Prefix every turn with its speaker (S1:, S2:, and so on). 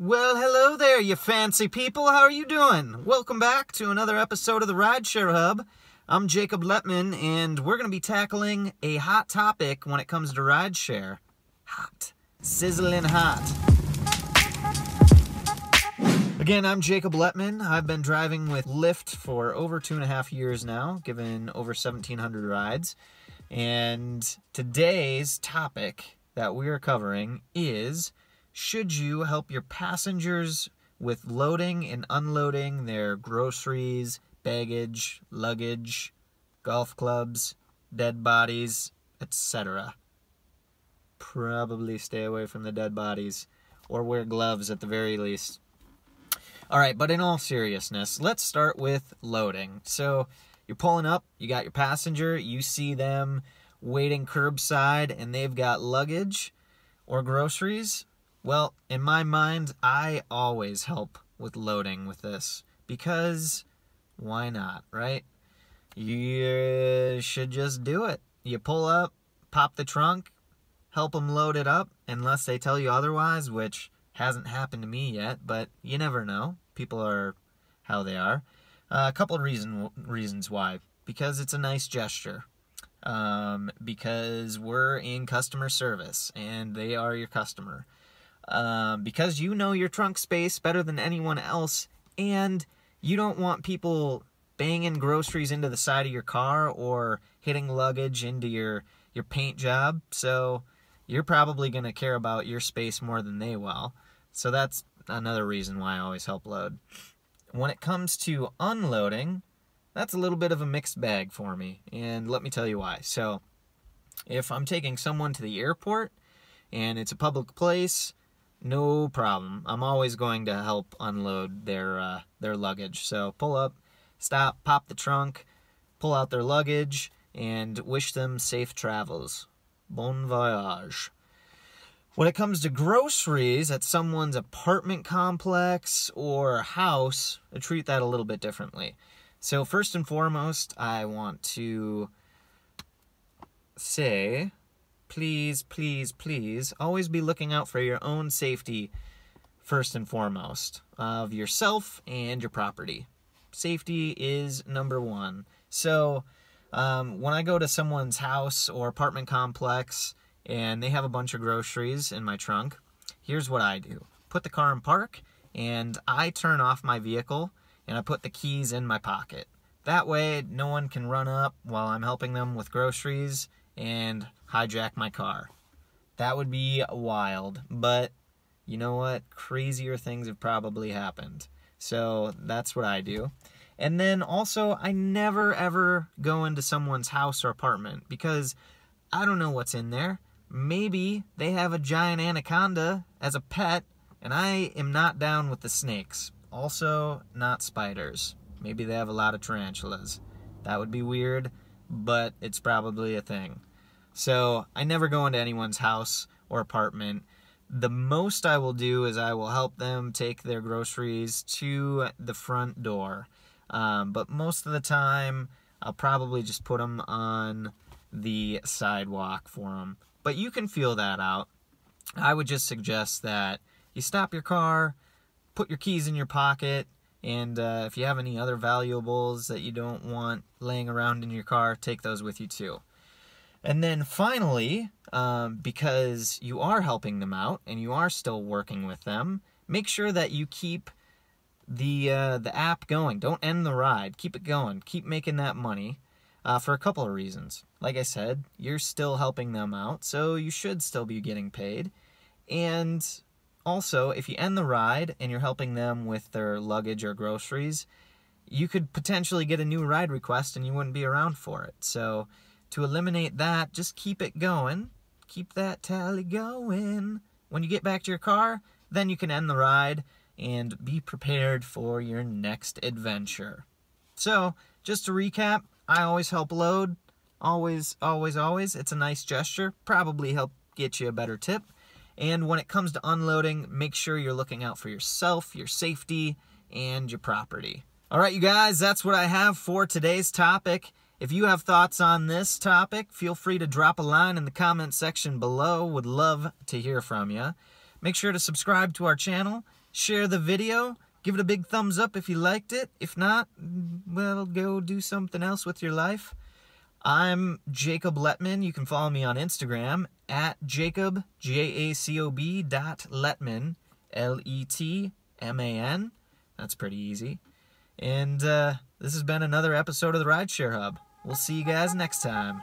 S1: Well, hello there, you fancy people. How are you doing? Welcome back to another episode of the Rideshare Hub. I'm Jacob Letman, and we're going to be tackling a hot topic when it comes to rideshare. Hot. Sizzling hot. Again, I'm Jacob Letman. I've been driving with Lyft for over 2.5 years now, given over 1,700 rides. And today's topic that we are covering is, should you help your passengers with loading and unloading their groceries, baggage, luggage, golf clubs, dead bodies, etc.? Probably stay away from the dead bodies, or wear gloves at the very least. Alright, but in all seriousness, let's start with loading. So, you're pulling up, you got your passenger, you see them waiting curbside, and they've got luggage or groceries. Well, in my mind, I always help with loading with this, because why not, right? You should just do it. You pull up, pop the trunk, help them load it up, unless they tell you otherwise, which hasn't happened to me yet, but you never know. People are how they are. A couple of reasons why. Because it's a nice gesture. Because we're in customer service, and they are your customer. Because you know your trunk space better than anyone else, and you don't want people banging groceries into the side of your car or hitting luggage into your paint job, so you're probably going to care about your space more than they will. So that's another reason why I always help load. When it comes to unloading, that's a little bit of a mixed bag for me, and let me tell you why. So, if I'm taking someone to the airport, and it's a public place, no problem. I'm always going to help unload their luggage. So, pull up, stop, pop the trunk, pull out their luggage, and wish them safe travels. Bon voyage. When it comes to groceries at someone's apartment complex or house, I treat that a little bit differently. So first and foremost, I want to say, please, please, please, always be looking out for your own safety first and foremost, of yourself and your property. Safety is number one. So when I go to someone's house or apartment complex, and they have a bunch of groceries in my trunk, here's what I do. Put the car in park, and I turn off my vehicle, and I put the keys in my pocket. That way, no one can run up while I'm helping them with groceries and hijack my car. That would be wild, but you know what? Crazier things have probably happened. So that's what I do. And then also, I never ever go into someone's house or apartment, because I don't know what's in there. Maybe they have a giant anaconda as a pet, and I am not down with the snakes. Also, not spiders. Maybe they have a lot of tarantulas. That would be weird, but it's probably a thing. So, I never go into anyone's house or apartment. The most I will do is I will help them take their groceries to the front door. But most of the time, I'll probably just put them on the sidewalk for them. But you can feel that out. I would just suggest that you stop your car, put your keys in your pocket, and if you have any other valuables that you don't want laying around in your car, take those with you too. And then finally, because you are helping them out and you are still working with them, make sure that you keep the app going. Don't end the ride. Keep it going. Keep making that money. For a couple of reasons. Like I said, you're still helping them out, so you should still be getting paid. And also, if you end the ride and you're helping them with their luggage or groceries, you could potentially get a new ride request and you wouldn't be around for it. So, to eliminate that, just keep it going. Keep that tally going. When you get back to your car, then you can end the ride and be prepared for your next adventure. So, just to recap, I always help load. Always, always, always. It's a nice gesture. Probably help get you a better tip. And when it comes to unloading, make sure you're looking out for yourself, your safety, and your property. All right, you guys, that's what I have for today's topic. If you have thoughts on this topic, feel free to drop a line in the comment section below. Would love to hear from you. Make sure to subscribe to our channel Share the video. Give it a big thumbs up if you liked it. If not, well, go do something else with your life. I'm Jacob Letman. You can follow me on Instagram at Jacob, JACOB.Letman, LETMAN. That's pretty easy. And this has been another episode of the Rideshare Hub. We'll see you guys next time.